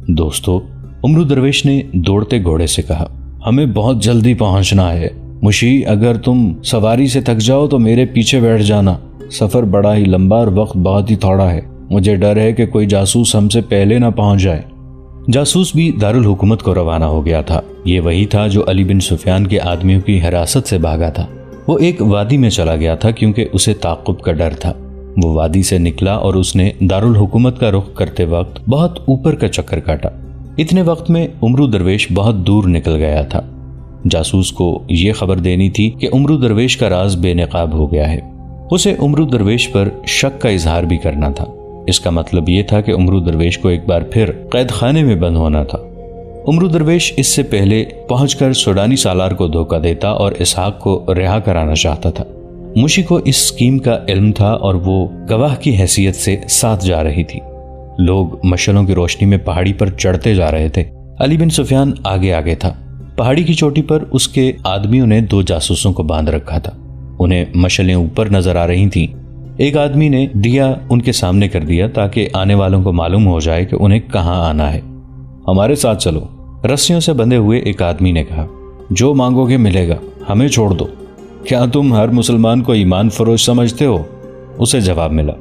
दोस्तों, उमरू दरवेश ने दौड़ते घोड़े से कहा, हमें बहुत जल्दी पहुंचना है। मुशी, अगर तुम सवारी से थक जाओ तो मेरे पीछे बैठ जाना। सफर बड़ा ही लंबा और वक्त बहुत ही थोड़ा है। मुझे डर है कि कोई जासूस हमसे पहले ना पहुंच जाए। जासूस भी दारुल हुकूमत को रवाना हो गया था। ये वही था जो अली बिन सुफियान के आदमियों की हिरासत से भागा था। वो एक वादी में चला गया था क्योंकि उसे ताक़ुब का डर था। वो वादी से निकला और उसने दारुल हुकूमत का रुख करते वक्त बहुत ऊपर का चक्कर काटा। इतने वक्त में उमरू दरवेश बहुत दूर निकल गया था। जासूस को यह खबर देनी थी कि उमरू दरवेश का राज बेनकाब हो गया है। उसे उमरू दरवेश पर शक का इजहार भी करना था। इसका मतलब यह था कि उमरू दरवेश को एक बार फिर कैद खाने में बंद होना था। उमरू दरवेश इससे पहले पहुंचकर सूडानी सालार को धोखा देता और इसहाक को रिहा कराना चाहता था। मुशी को इस स्कीम का इल्म था और वो गवाह की हैसियत से साथ जा रही थी। लोग मशालों की रोशनी में पहाड़ी पर चढ़ते जा रहे थे। अली बिन सुफियान आगे आगे था। पहाड़ी की चोटी पर उसके आदमियों ने 2 जासूसों को बांध रखा था। उन्हें मशालें ऊपर नजर आ रही थीं। एक आदमी ने दिया उनके सामने कर दिया ताकि आने वालों को मालूम हो जाए कि उन्हें कहां आना है। हमारे साथ चलो, रस्सियों से बंधे हुए एक आदमी ने कहा। जो मांगोगे मिलेगा, हमें छोड़ दो। क्या तुम हर मुसलमान को ईमान फरोश समझते हो? उसे जवाब मिला,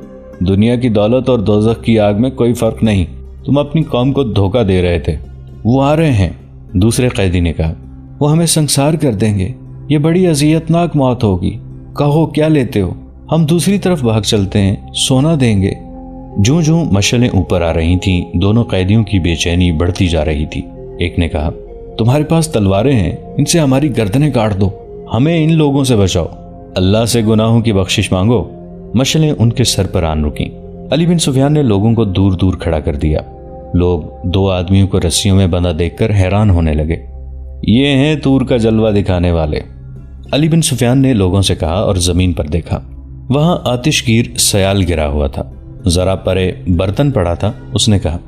दुनिया की दौलत और दोज़ख की आग में कोई फर्क नहीं। तुम अपनी कौम को धोखा दे रहे थे। वो आ रहे हैं, दूसरे कैदी ने कहा। वो हमें संसार कर देंगे। ये बड़ी अजियतनाक मौत होगी। कहो क्या लेते हो? हम दूसरी तरफ भाग चलते हैं, सोना देंगे। जूं जूं मशालें ऊपर आ रही थीं, दोनों कैदियों की बेचैनी बढ़ती जा रही थी। एक ने कहा, तुम्हारे पास तलवारें हैं, इनसे हमारी गर्दनें काट दो। हमें इन लोगों से बचाओ। अल्लाह से गुनाहों की बख्शिश मांगो। मशालें उनके सर पर आन रुकी। अली बिन सुफियान ने लोगों को दूर दूर खड़ा कर दिया। लोग 2 आदमियों को रस्सियों में बंधा देखकर हैरान होने लगे। ये हैं तूर का जलवा दिखाने वाले, अली बिन सुफियान ने लोगों से कहा और जमीन पर देखा। वहां आतिशगीर सयाल गिरा हुआ था। जरा परे बर्तन पड़ा था। उसने कहा,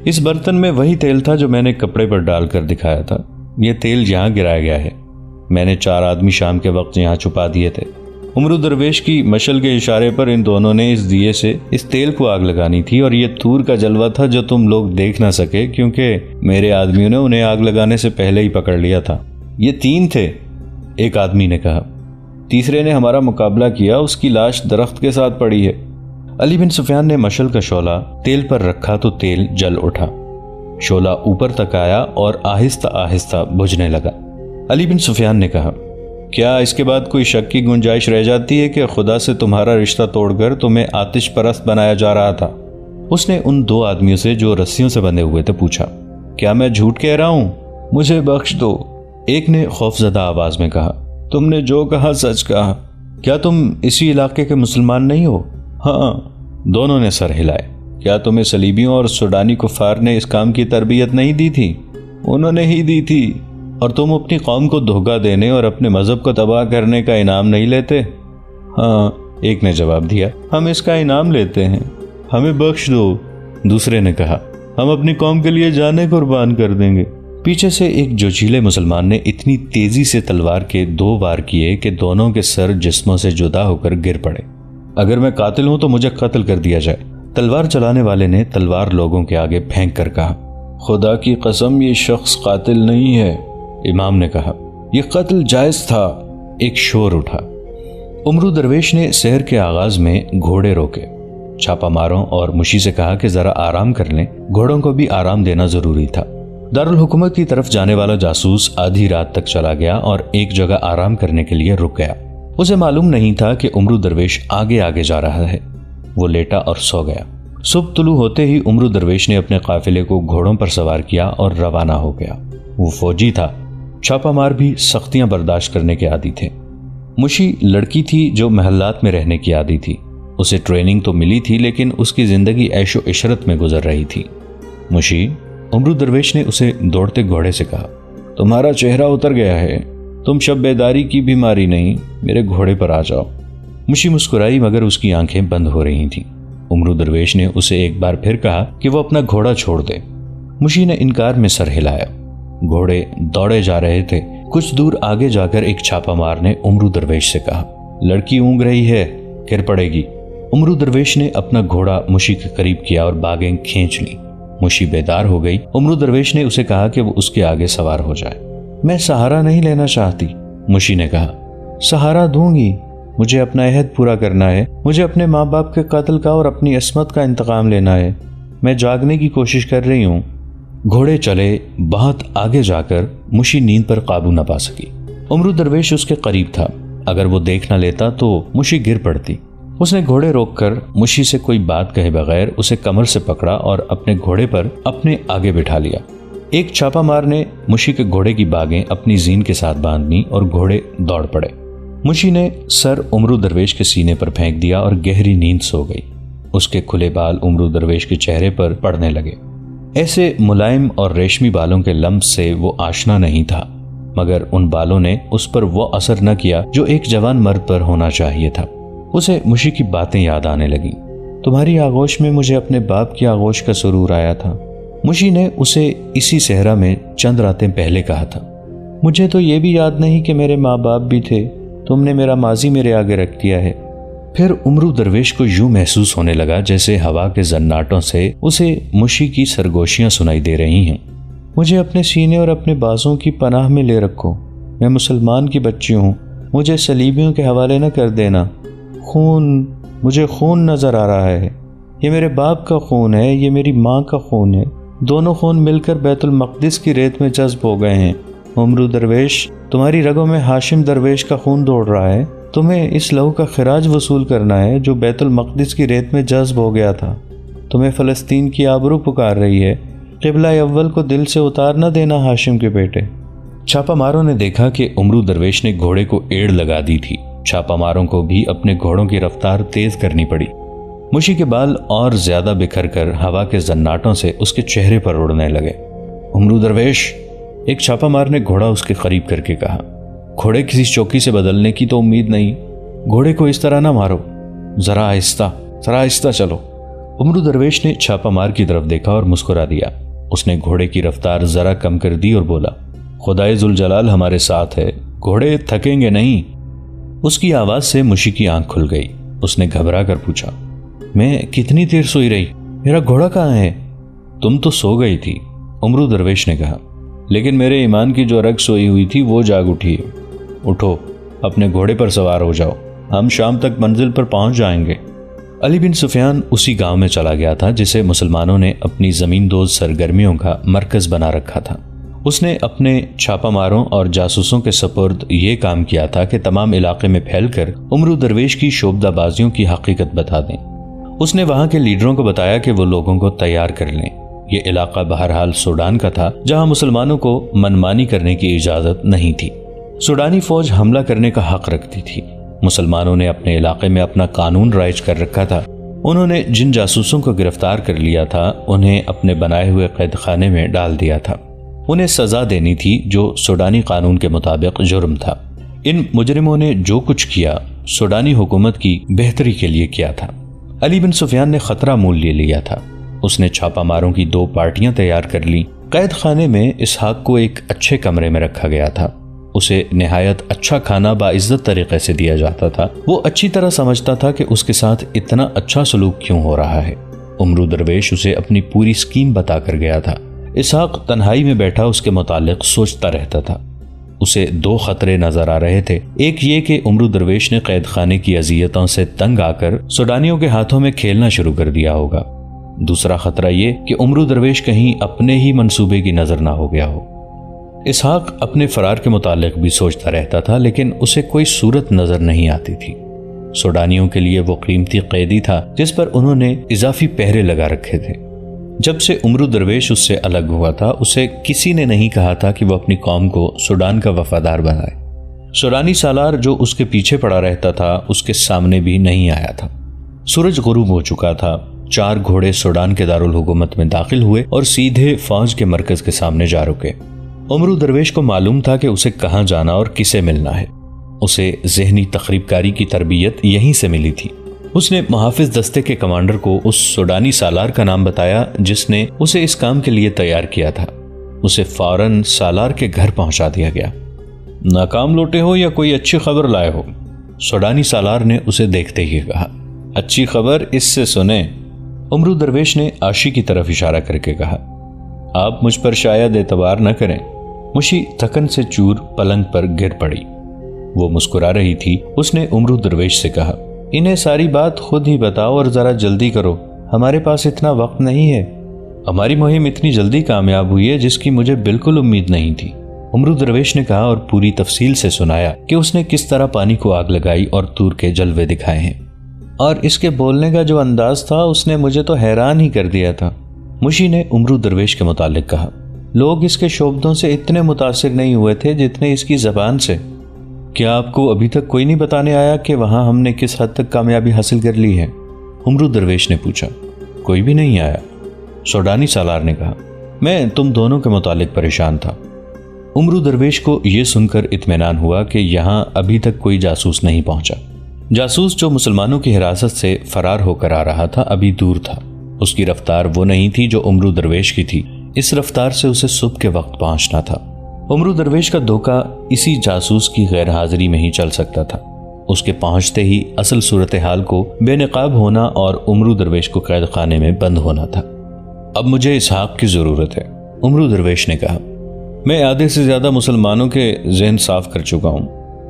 इस बर्तन में वही तेल था जो मैंने कपड़े पर डालकर दिखाया था। यह तेल यहाँ गिराया गया है। मैंने 4 आदमी शाम के वक्त यहाँ छुपा दिए थे। उमरू दरवेश की मशल के इशारे पर इन दोनों ने इस दिए से इस तेल को आग लगानी थी और यह तूर का जलवा था जो तुम लोग देख ना सके क्योंकि मेरे आदमियों ने उन्हें आग लगाने से पहले ही पकड़ लिया था। ये 3 थे, एक आदमी ने कहा। तीसरे ने हमारा मुकाबला किया, उसकी लाश दरख्त के साथ पड़ी है। अली बिन सुफियान ने मशल का शोला तेल पर रखा तो तेल जल उठा। शोला ऊपर तक आया और आहिस्ता आहिस्ता बुझने लगा। अली बिन सुफियान ने कहा, क्या इसके बाद कोई शक की गुंजाइश रह जाती है कि खुदा से तुम्हारा रिश्ता तोड़कर तुम्हें आतिश परस्त बनाया जा रहा था? उसने उन 2 आदमियों से जो रस्सियों से बंधे हुए थे पूछा, क्या मैं झूठ कह रहा हूं? मुझे बख्श दो। एक ने खौफजदा आवाज में कहा, तुमने जो कहा सच कहा। क्या तुम इसी इलाके के मुसलमान नहीं हो? हाँ। दोनों ने सर हिलाए। क्या तुम्हें सलीबियों और सूडानी कुफार ने इस काम की तरबियत नहीं दी थी? उन्होंने ही दी थी। और तुम अपनी कौम को धोखा देने और अपने मजहब को तबाह करने का इनाम नहीं लेते? हाँ, एक ने जवाब दिया, हम इसका इनाम लेते हैं, हमें बख्श दो। दूसरे ने कहा, हम अपनी कौम के लिए जाने कुर्बान कर देंगे। पीछे से एक जोशीले मुसलमान ने इतनी तेजी से तलवार के 2 वार किए कि दोनों के सर जिस्मों से जुदा होकर गिर पड़े। अगर मैं कातिल हूं तो मुझे कत्ल कर दिया जाए। तलवार चलाने वाले ने तलवार लोगों के आगे फेंक कर कहा, खुदा की कसम ये शख्स कातिल नहीं है। इमाम ने कहा, यह कत्ल जायज था। एक शोर उठा। उमरू दरवेश ने सहर के आगाज में घोड़े रोके। छापा मारों और मुशी से कहा कि जरा आराम कर लें, घोड़ों को भी आराम देना जरूरी था। दारुल हुकूमत की तरफ जाने वाला जासूस आधी रात तक चला गया और एक जगह आराम करने के लिए रुक गया। उसे मालूम नहीं था कि उमरू दरवेश आगे आगे जा रहा है। वो लेटा और सो गया। सुबह तुलू होते ही उमरू दरवेश ने अपने काफिले को घोड़ों पर सवार किया और रवाना हो गया। वो फौजी था। छापामार भी सख्तियां बर्दाश्त करने के आदी थे। मुशी लड़की थी जो महल्लात में रहने की आदी थी। उसे ट्रेनिंग तो मिली थी लेकिन उसकी जिंदगी ऐशो इशरत में गुजर रही थी। मुशी, उमरू दरवेश ने उसे दौड़ते घोड़े से कहा, तुम्हारा चेहरा उतर गया है, तुम शब बेदारी की बीमारी नहीं, मेरे घोड़े पर आ जाओ। मुशी मुस्कुराई मगर उसकी आंखें बंद हो रही थीं। उमरू दरवेश ने उसे एक बार फिर कहा कि वो अपना घोड़ा छोड़ दे। मुशी ने इनकार में सर हिलाया। घोड़े दौड़े जा रहे थे। कुछ दूर आगे जाकर एक छापामार ने उमरू दरवेश से कहा, लड़की ऊँग रही है, गिर पड़ेगी। उमरू दरवेश ने अपना घोड़ा मुशी के करीब किया और बागें खींच ली। मुशी बेदार हो गई। उमरू दरवेश ने उसे कहा कि वो उसके आगे सवार हो जाए। मैं सहारा नहीं लेना चाहती, मुशी ने कहा। सहारा दूंगी, मुझे अपना अहद पूरा करना है। मुझे अपने माँ बाप के कत्ल का और अपनी अस्मत का इंतकाम लेना है। मैं जागने की कोशिश कर रही हूँ। घोड़े चले। बहुत आगे जाकर मुशी नींद पर काबू न पा सकी। उमरू दरवेश उसके करीब था। अगर वो देख न लेता तो मुशी गिर पड़ती। उसने घोड़े रोककर मुशी से कोई बात कहे बगैर उसे कमर से पकड़ा और अपने घोड़े पर अपने आगे बिठा लिया। एक छापामार ने मुशी के घोड़े की बागें अपनी जीन के साथ बांध दी और घोड़े दौड़ पड़े। मुशी ने सर उमरू दरवेश के सीने पर फेंक दिया और गहरी नींद सो गई। उसके खुले बाल उमरू दरवेश के चेहरे पर पड़ने लगे। ऐसे मुलायम और रेशमी बालों के लम्ब से वो आशना नहीं था, मगर उन बालों ने उस पर वो असर न किया जो एक जवान मर्द पर होना चाहिए था। उसे मुशी की बातें याद आने लगी। तुम्हारी आगोश में मुझे अपने बाप की आगोश का सुरूर आया था। मुशी ने उसे इसी सहरा में चंद रातें पहले कहा था। मुझे तो ये भी याद नहीं कि मेरे माँ बाप भी थे। तुमने मेरा माजी मेरे आगे रख दिया है। फिर उमरू दरवेश को यूं महसूस होने लगा जैसे हवा के जन्नाटों से उसे मुशी की सरगोशियां सुनाई दे रही हैं। मुझे अपने सीने और अपने बाजों की पनाह में ले रखो। मैं मुसलमान की बच्ची हूँ। मुझे सलीबियों के हवाले न कर देना। मुझे खून नजर आ रहा है। ये मेरे बाप का खून है, ये मेरी माँ का खून है। दोनों खून मिलकर बैतुल मक़दिस की रेत में जज्ब हो गए हैं। उमरू दरवेश, तुम्हारी रगों में हाशिम दरवेश का खून दौड़ रहा है। तुम्हें इस लहू का खिराज वसूल करना है जो बैतुल मक़दिस की रेत में जज्ब हो गया था। तुम्हें फ़लस्तीन की आबरू पुकार रही है। क़िबला अव्वल को दिल से उतार न देना हाशिम के बेटे। छापामारों ने देखा कि उमरू दरवेश ने घोड़े को एड़ लगा दी थी। छापामारों को भी अपने घोड़ों की रफ्तार तेज करनी पड़ी। मुशी के बाल और ज्यादा बिखर कर हवा के जन्नाटों से उसके चेहरे पर उड़ने लगे। उमरू दरवेश, एक छापामार ने घोड़ा उसके करीब करके कहा। घोड़े किसी चौकी से बदलने की तो उम्मीद नहीं। घोड़े को इस तरह ना मारो, जरा आहिस्ता चलो। उमरू दरवेश ने छापामार की तरफ देखा और मुस्कुरा दिया। उसने घोड़े की रफ्तार जरा कम कर दी और बोला, खुदाए जुल जलाल हमारे साथ है, घोड़े थकेंगे नहीं। उसकी आवाज से मुशी की आंख खुल गई। उसने घबरा कर पूछा, मैं कितनी देर सोई रही? मेरा घोड़ा कहाँ है? तुम तो सो गई थी, उमरू दरवेश ने कहा, लेकिन मेरे ईमान की जो रग सोई हुई थी वो जाग उठी है। उठो, अपने घोड़े पर सवार हो जाओ, हम शाम तक मंजिल पर पहुंच जाएंगे। अली बिन सुफियान उसी गांव में चला गया था जिसे मुसलमानों ने अपनी जमींदोज सरगर्मियों का मरकज बना रखा था। उसने अपने छापामारों और जासूसों के सपुर्द ये काम किया था कि तमाम इलाके में फैलकर उमरू दरवेश की शोबदाबाजियों की हकीकत बता दें। उसने वहां के लीडरों को बताया कि वो लोगों को तैयार कर लें। ये इलाका बहरहाल सूडान का था, जहां मुसलमानों को मनमानी करने की इजाजत नहीं थी। सूडानी फौज हमला करने का हक रखती थी। मुसलमानों ने अपने इलाके में अपना कानून राइज कर रखा था। उन्होंने जिन जासूसों को गिरफ्तार कर लिया था उन्हें अपने बनाए हुए कैद खाने में डाल दिया था। उन्हें सजा देनी थी जो सूडानी कानून के मुताबिक जुर्म था। इन मुजरिमों ने जो कुछ किया सूडानी हुकूमत की बेहतरी के लिए किया था। अली बिन सुफियान ने खतरा मोल ले लिया था। उसने छापामारों की 2 पार्टियां तैयार कर ली। कैद खाने में इसहाक को एक अच्छे कमरे में रखा गया था। उसे निहायत अच्छा खाना बाइज्जत तरीके से दिया जाता था। वो अच्छी तरह समझता था कि उसके साथ इतना अच्छा सलूक क्यों हो रहा है। उमरू दरवेश उसे अपनी पूरी स्कीम बताकर गया था। इसहाक तन्हाई में बैठा उसके मुतालिक सोचता रहता था। उसे 2 खतरे नजर आ रहे थे। एक ये कि उमरू दरवेश ने कैद खाने की अजियतों से तंग आकर सूडानियों के हाथों में खेलना शुरू कर दिया होगा। दूसरा खतरा ये कि उमरू दरवेश कहीं अपने ही मंसूबे की नजर ना हो गया हो। इसहाक अपने फरार के मुतालिक भी सोचता रहता था, लेकिन उसे कोई सूरत नजर नहीं आती थी। सूडानियों के लिए वो कीमती कैदी था जिस पर उन्होंने इजाफी पहरे लगा रखे थे। जब से उमरू दरवेश उससे अलग हुआ था उसे किसी ने नहीं कहा था कि वो अपनी कौम को सूडान का वफादार बनाए। सूडानी सालार जो उसके पीछे पड़ा रहता था उसके सामने भी नहीं आया था। सूरज गुरूब हो चुका था। 4 घोड़े सूडान के दारुल हुकूमत में दाखिल हुए और सीधे फौज के मरकज के सामने जा रुके। उमरू दरवेश को मालूम था कि उसे कहाँ जाना और किसे मिलना है। उसे ज़हनी तखरीबकारी की तरबियत यहीं से मिली थी। उसने मुहाफिज दस्ते के कमांडर को उस सूडानी सालार का नाम बताया जिसने उसे इस काम के लिए तैयार किया था। उसे फौरन सालार के घर पहुंचा दिया गया। नाकाम लौटे हो या कोई अच्छी खबर लाए हो? सूडानी सालार ने उसे देखते ही कहा। अच्छी खबर इससे सुने, उमरू दरवेश ने आशी की तरफ इशारा करके कहा, आप मुझ पर शायद एतबार न करें। मुशी थकन से चूर पलंग पर गिर पड़ी। वो मुस्कुरा रही थी। उसने उमरू दरवेश से कहा, इन्हें सारी बात खुद ही बताओ और जरा जल्दी करो, हमारे पास इतना वक्त नहीं है। हमारी मुहिम इतनी जल्दी कामयाब हुई है जिसकी मुझे बिल्कुल उम्मीद नहीं थी। उमरू दरवेश ने कहा और पूरी तफसील से सुनाया कि उसने किस तरह पानी को आग लगाई और तूर के जलवे दिखाए हैं। और इसके बोलने का जो अंदाज था उसने मुझे तो हैरान ही कर दिया था। मुशी ने उमरू दरवेश के मुतालिक कहा, लोग इसके शोबदों से इतने मुतासिर नहीं हुए थे जितने इसकी जबान से। क्या आपको अभी तक कोई नहीं बताने आया कि वहां हमने किस हद तक कामयाबी हासिल कर ली है? उमरू दरवेश ने पूछा। कोई भी नहीं आया, सोडानी सालार ने कहा। मैं तुम दोनों के मुतालिक परेशान था। उमरू दरवेश को यह सुनकर इत्मीनान हुआ कि यहां अभी तक कोई जासूस नहीं पहुंचा। जासूस जो मुसलमानों की हिरासत से फरार होकर आ रहा था अभी दूर था। उसकी रफ्तार वो नहीं थी जो उमरू दरवेश की थी। इस रफ्तार से उसे सुबह के वक्त पहुंचना था। उमरू दरवेश का धोखा इसी जासूस की गैर हाजिरी में ही चल सकता था। उसके पहुंचते ही असल सूरत हाल को बेनकाब होना और उमरू दरवेश को कैद खाने में बंद होना था। अब मुझे इसहाक की जरूरत है, उमरू दरवेश ने कहा। मैं आधे से ज्यादा मुसलमानों के जहन साफ कर चुका हूं।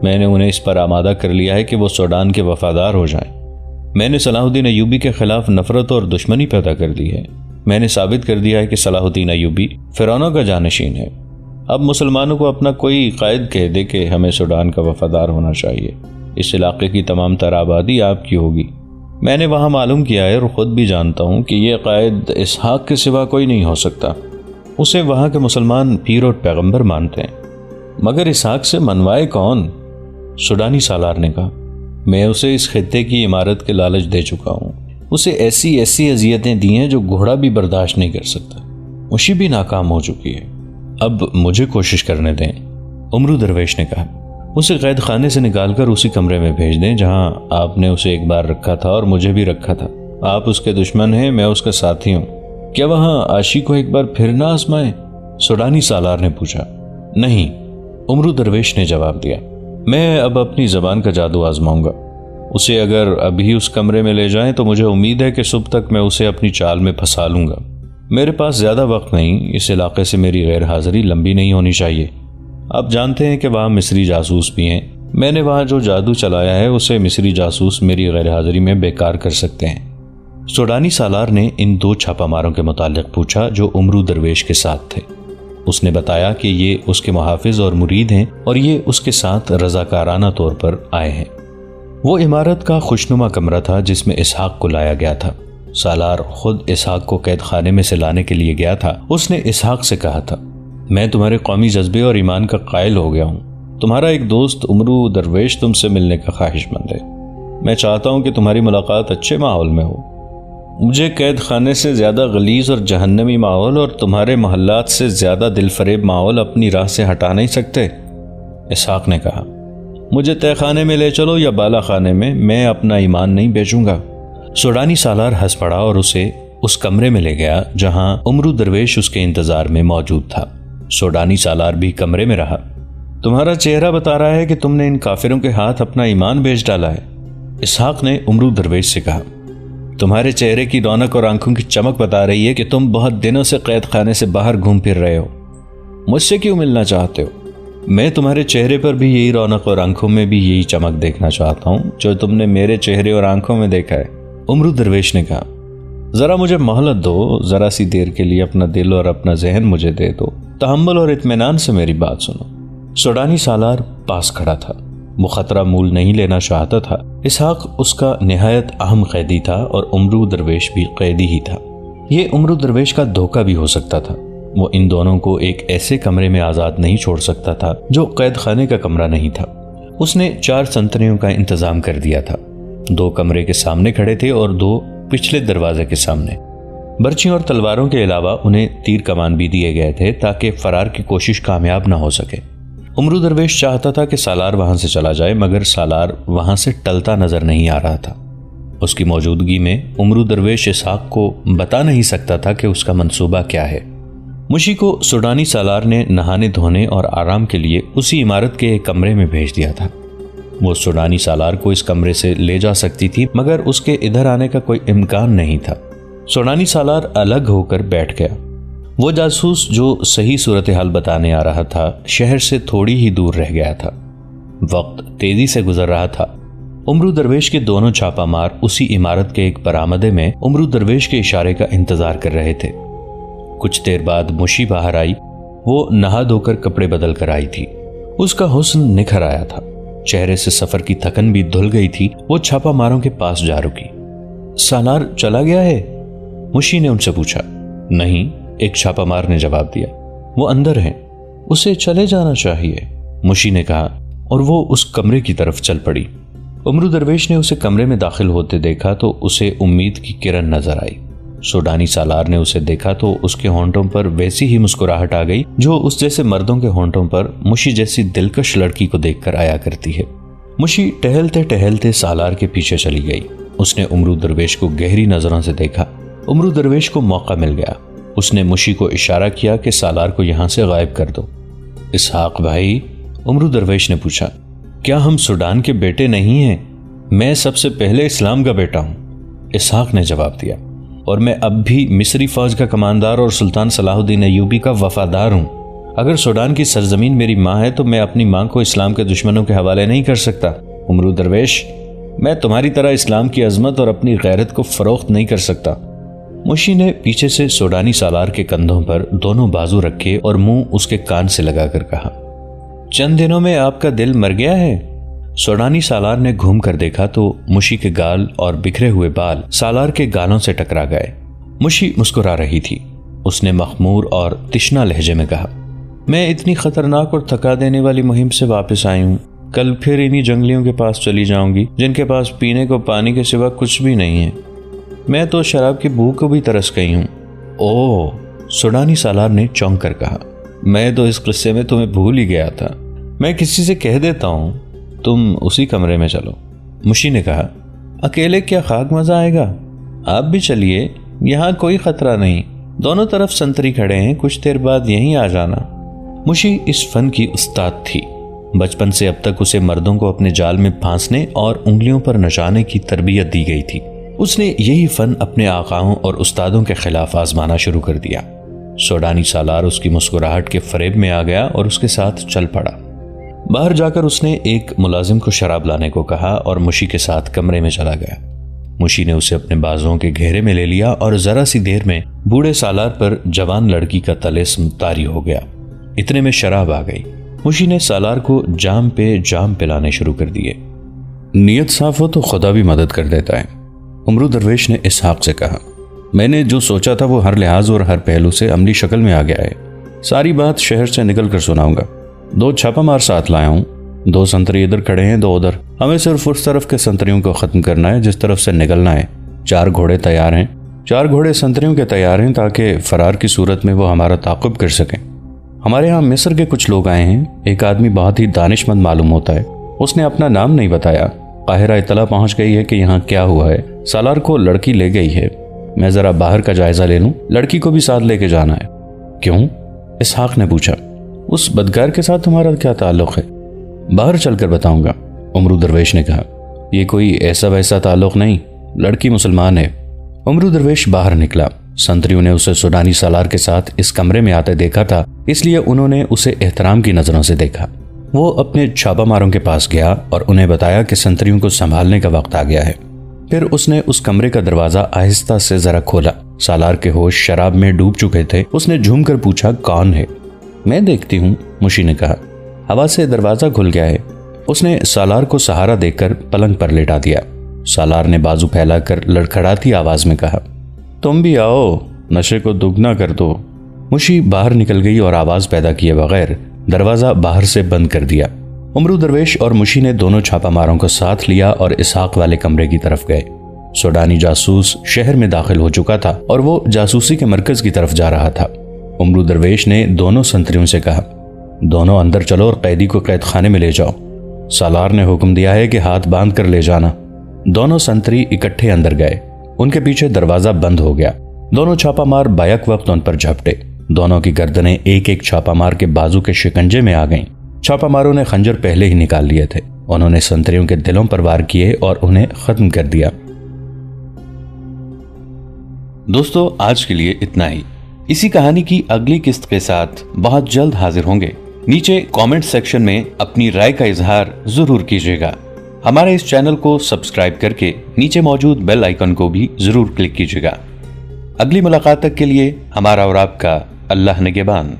मैंने उन्हें इस पर आमादा कर लिया है कि वो सूडान के वफादार हो जाएं। मैंने सलाहुद्दीन अय्यूबी के खिलाफ नफरत और दुश्मनी पैदा कर दी है। मैंने साबित कर दिया है कि सलाहुद्दीन अय्यूबी फिरौनों का जानशीन है। अब मुसलमानों को अपना कोई कायद कह दे कि हमें सूडान का वफादार होना चाहिए। इस इलाके की तमाम तर आबादी आपकी होगी। मैंने वहाँ मालूम किया है और ख़ुद भी जानता हूँ कि यह कायद इसहाक के सिवा कोई नहीं हो सकता। उसे वहाँ के मुसलमान पीर और पैगम्बर मानते हैं, मगर इसहाक से मनवाए कौन? सूडानी सालार ने कहा। मैं उसे इस खित्ते की इमारत के लालच दे चुका हूँ। उसे ऐसी ऐसी अजियतें दी हैं जो घोड़ा भी बर्दाश्त नहीं कर सकता। मुशी भी नाकाम हो चुकी है। अब मुझे कोशिश करने दें, उमरू दरवेश ने कहा। उसे कैद खाने से निकालकर उसी कमरे में भेज दें जहां आपने उसे एक बार रखा था और मुझे भी रखा था। आप उसके दुश्मन हैं, मैं उसका साथी हूं। क्या वहां आशी को एक बार फिर ना आजमाएं? सूडानी सालार ने पूछा। नहीं, उमरू दरवेश ने जवाब दिया। मैं अब अपनी जबान का जादू आजमाऊंगा। उसे अगर अभी उस कमरे में ले जाएं तो मुझे उम्मीद है कि सुबह तक मैं उसे अपनी चाल में फंसा लूंगा। मेरे पास ज्यादा वक्त नहीं। इस इलाके से मेरी गैर हाजिरी लंबी नहीं होनी चाहिए। आप जानते हैं कि वहाँ मिस्री जासूस भी हैं। मैंने वहाँ जो जादू चलाया है उसे मिस्री जासूस मेरी गैर हाजिरी में बेकार कर सकते हैं। सूडानी सालार ने इन दो छापामारों के मुतालिक पूछा जो उमरू दरवेश के साथ थे। उसने बताया कि ये उसके मुहाफिज और मुरीद हैं और ये उसके साथ रजाकाराना तौर पर आए हैं। वो इमारत का खुशनुमा कमरा था जिसमें इसहाक को लाया गया था। सालार खुद इसहाक को कैद खाने में से लाने के लिए गया था। उसने इसहाक से कहा था, मैं तुम्हारे कौमी जज्बे और ईमान का कायल हो गया हूँ। तुम्हारा एक दोस्त उमरू दरवेश तुमसे मिलने का ख्वाहिशमंद है। मैं चाहता हूँ कि तुम्हारी मुलाकात अच्छे माहौल में हो। मुझे कैद खाने से ज्यादा गलीज और जहन्नमी माहौल और तुम्हारे मोहल्लात से ज्यादा दिलफरेब माहौल अपनी राह से हटा नहीं सकते। इसहाक ने कहा, मुझे तय खाने में ले चलो या बाला खाने में, मैं अपना ईमान नहीं बेचूंगा। सूडानी सालार हंस पड़ा और उसे उस कमरे में ले गया जहां उमरू दरवेश उसके इंतजार में मौजूद था। सूडानी सालार भी कमरे में रहा। तुम्हारा चेहरा बता रहा है कि तुमने इन काफिरों के हाथ अपना ईमान बेच डाला है, इसहाक ने उमरू दरवेश से कहा। तुम्हारे चेहरे की रौनक और आंखों की चमक बता रही है कि तुम बहुत दिनों से कैद खाने से बाहर घूम फिर रहे हो। मुझसे क्यों मिलना चाहते हो? मैं तुम्हारे चेहरे पर भी यही रौनक और आंखों में भी यही चमक देखना चाहता हूँ जो तुमने मेरे चेहरे और आंखों में देखा है। उमरू दरवेश ने कहा, जरा मुझे मोहलत दो। जरा सी देर के लिए अपना दिल और अपना जहन मुझे दे दो। तहम्मुल और इत्मीनान से मेरी बात सुनो। सूडानी सालार पास खड़ा था। वो खतरा मूल नहीं लेना चाहता था। इसहाक उसका निहायत अहम कैदी था और उमरू दरवेश भी कैदी ही था। ये उमरू दरवेश का धोखा भी हो सकता था। वो इन दोनों को एक ऐसे कमरे में आजाद नहीं छोड़ सकता था जो कैद खाने का कमरा नहीं था। उसने 4 संतरियों का इंतजाम कर दिया था। 2 कमरे के सामने खड़े थे और 2 पिछले दरवाजे के सामने। बर्चियों और तलवारों के अलावा उन्हें तीर कमान भी दिए गए थे ताकि फरार की कोशिश कामयाब ना हो सके। उमरू दरवेश चाहता था कि सालार वहां से चला जाए, मगर सालार वहां से टलता नजर नहीं आ रहा था। उसकी मौजूदगी में उमरू दरवेश इसहाक को बता नहीं सकता था कि उसका मंसूबा क्या है। मुशी को सूडानी सालार ने नहाने धोने और आराम के लिए उसी इमारत के एक कमरे में भेज दिया था। वो सूडानी सालार को इस कमरे से ले जा सकती थी, मगर उसके इधर आने का कोई इम्कान नहीं था। सोडानी सालार अलग होकर बैठ गया। वो जासूस जो सही सूरत हाल बताने आ रहा था शहर से थोड़ी ही दूर रह गया था। वक्त तेजी से गुजर रहा था। उमरू दरवेश के दोनों छापामार उसी इमारत के एक बरामदे में उमरू दरवेश के इशारे का इंतजार कर रहे थे। कुछ देर बाद मुशी बाहर आई। वो नहा धोकर कपड़े बदल कर आई थी। उसका हुस्न निखर आया था। चेहरे से सफर की थकन भी धुल गई थी। वो छापामारों के पास जा रुकी। सालार चला गया है? मुशी ने उनसे पूछा। नहीं, एक छापामार ने जवाब दिया। वो अंदर है, उसे चले जाना चाहिए, मुशी ने कहा और वो उस कमरे की तरफ चल पड़ी। उमरू दरवेश ने उसे कमरे में दाखिल होते देखा तो उसे उम्मीद की किरण नजर आई। सोडानी सालार ने उसे देखा तो उसके होंठों पर वैसी ही मुस्कुराहट आ गई जो उस जैसे मर्दों के होंठों पर मुशी जैसी दिलकश लड़की को देखकर आया करती है। मुशी टहलते टहलते सालार के पीछे चली गई। उसने उमरू दरवेश को गहरी नजरों से देखा। उमरू दरवेश को मौका मिल गया। उसने मुशी को इशारा किया कि सालार को यहां से गायब कर दो। इसहाक भाई, उमरू दरवेश ने पूछा, क्या हम सूडान के बेटे नहीं हैं? मैं सबसे पहले इस्लाम का बेटा हूं, इसहाक ने जवाब दिया, और मैं अब भी मिस्री फौज का कमांडर और सुल्तान सलाहुद्दीन अय्यूबी का वफादार हूं। अगर सूडान की सरजमीन मेरी माँ है तो मैं अपनी माँ को इस्लाम के दुश्मनों के हवाले नहीं कर सकता। उमरू दरवेश, मैं तुम्हारी तरह इस्लाम की अजमत और अपनी गैरत को फरोख्त नहीं कर सकता। मुशी ने पीछे से सोडानी सालार के कंधों पर दोनों बाजू रखे और मुंह उसके कान से लगाकर कहा, चंद दिनों में आपका दिल मर गया है? सोडानी सालार ने घूम कर देखा तो मुशी के गाल और बिखरे हुए बाल सालार के गालों से टकरा गए। मुशी मुस्कुरा रही थी। उसने मखमूर और तिश्ना लहजे में कहा, मैं इतनी खतरनाक और थका देने वाली मुहिम से वापस आई हूँ। कल फिर इन्हीं जंगलियों के पास चली जाऊंगी जिनके पास पीने को पानी के सिवा कुछ भी नहीं है। मैं तो शराब की भूख को भी तरस गई हूँ। ओह, सोडानी सालार ने चौंक कर कहा, मैं तो इस किस्से में तुम्हें भूल ही गया था। मैं किसी से कह देता हूँ, तुम उसी कमरे में चलो। मुशी ने कहा, अकेले क्या खाक मजा आएगा? आप भी चलिए, यहाँ कोई खतरा नहीं। दोनों तरफ संतरी खड़े हैं, कुछ देर बाद यहीं आ जाना। मुशी इस फन की उस्ताद थी। बचपन से अब तक उसे मर्दों को अपने जाल में फांसने और उंगलियों पर नचाने की तरबियत दी गई थी। उसने यही फन अपने आकाओं और उस्तादों के खिलाफ आजमाना शुरू कर दिया। सोडानी सालार उसकी मुस्कुराहट के फरेब में आ गया और उसके साथ चल पड़ा। बाहर जाकर उसने एक मुलाजिम को शराब लाने को कहा और मुशी के साथ कमरे में चला गया। मुशी ने उसे अपने बाजुओं के घेरे में ले लिया और जरा सी देर में बूढ़े सालार पर जवान लड़की का तलिस्म तारी हो गया। इतने में शराब आ गई। मुशी ने सालार को जाम पे जाम पिलाने शुरू कर दिए। नीयत साफ हो तो खुदा भी मदद कर देता है, उमरू दरवेश ने इसहाक से कहा। मैंने जो सोचा था वो हर लिहाज और हर पहलू से अमली शक्ल में आ गया है। सारी बात शहर से निकल कर सुनाऊंगा। 2 छापामार साथ लाया हूँ। 2 संतरी इधर खड़े हैं, 2 उधर। हमें सिर्फ उस तरफ के संतरियों को खत्म करना है जिस तरफ से निकलना है। 4 घोड़े तैयार हैं। 4 घोड़े संतरियों के तैयार हैं ताकि फरार की सूरत में वो हमारा ताक़ुब कर सकें। हमारे यहाँ मिस्र के कुछ लोग आए हैं। एक आदमी बहुत ही दानिशमंद मालूम होता है। उसने अपना नाम नहीं बताया। काहिरा इत्तला पहुंच गई है कि यहाँ क्या हुआ है। सालार को लड़की ले गई है। मैं जरा बाहर का जायजा ले लूं। लड़की को भी साथ लेके जाना है। क्यों? इसहाक ने पूछा। उस बदकार के साथ तुम्हारा क्या ताल्लुक है? बाहर चलकर बताऊंगा, उमरू दरवेश ने कहा। यह कोई ऐसा वैसा ताल्लुक नहीं, लड़की मुसलमान है। उमरू दरवेश बाहर निकला। संतरियों ने उसे सोडानी सालार के साथ इस कमरे में आते देखा था, इसलिए उन्होंने उसे एहतराम की नजरों से देखा। वो अपने छापामारों के पास गया और उन्हें बताया कि संतरियों को संभालने का वक्त आ गया है। फिर उसने उस कमरे का दरवाजा आहिस्ता से जरा खोला। सालार के होश शराब में डूब चुके थे। उसने झूम कर पूछा, कौन है? मैं देखती हूँ, मुशी ने कहा। हवा से दरवाजा खुल गया है। उसने सालार को सहारा देकर पलंग पर लेटा दिया। सालार ने बाजू फैलाकर लड़खड़ाती आवाज में कहा, तुम भी आओ, नशे को दुगना कर दो। मुशी बाहर निकल गई और आवाज पैदा किए बगैर दरवाजा बाहर से बंद कर दिया। उमरू दरवेश और मुशी ने दोनों छापामारों को साथ लिया और इसहाक वाले कमरे की तरफ गए। सोडानी जासूस शहर में दाखिल हो चुका था और वो जासूसी के मरकज की तरफ जा रहा था। उमरू दरवेश ने दोनों संतरियों से कहा, दोनों अंदर चलो और कैदी को कैद खाने में ले जाओ। सालार ने हुक्म दिया है कि हाथ बांध कर ले जाना। दोनों संतरी इकट्ठे अंदर गए। उनके पीछे दरवाजा बंद हो गया। दोनों छापामार बायक वक्त उन पर झपटे। दोनों की गर्दनें एक एक छापामार के बाजू के शिकंजे में आ गईं। छापामारों ने खंजर पहले ही निकाल लिए थे। उन्होंने संतरियों के दिलों पर वार किए और उन्हें खत्म कर दिया। दोस्तों आज के लिए इतना ही। इसी कहानी की अगली किस्त के साथ बहुत जल्द हाजिर होंगे। नीचे कमेंट सेक्शन में अपनी राय का इजहार जरूर कीजिएगा। हमारे इस चैनल को सब्सक्राइब करके नीचे मौजूद बेल आइकन को भी जरूर क्लिक कीजिएगा। अगली मुलाकात तक के लिए हमारा और आपका अल्लाह निगहबान।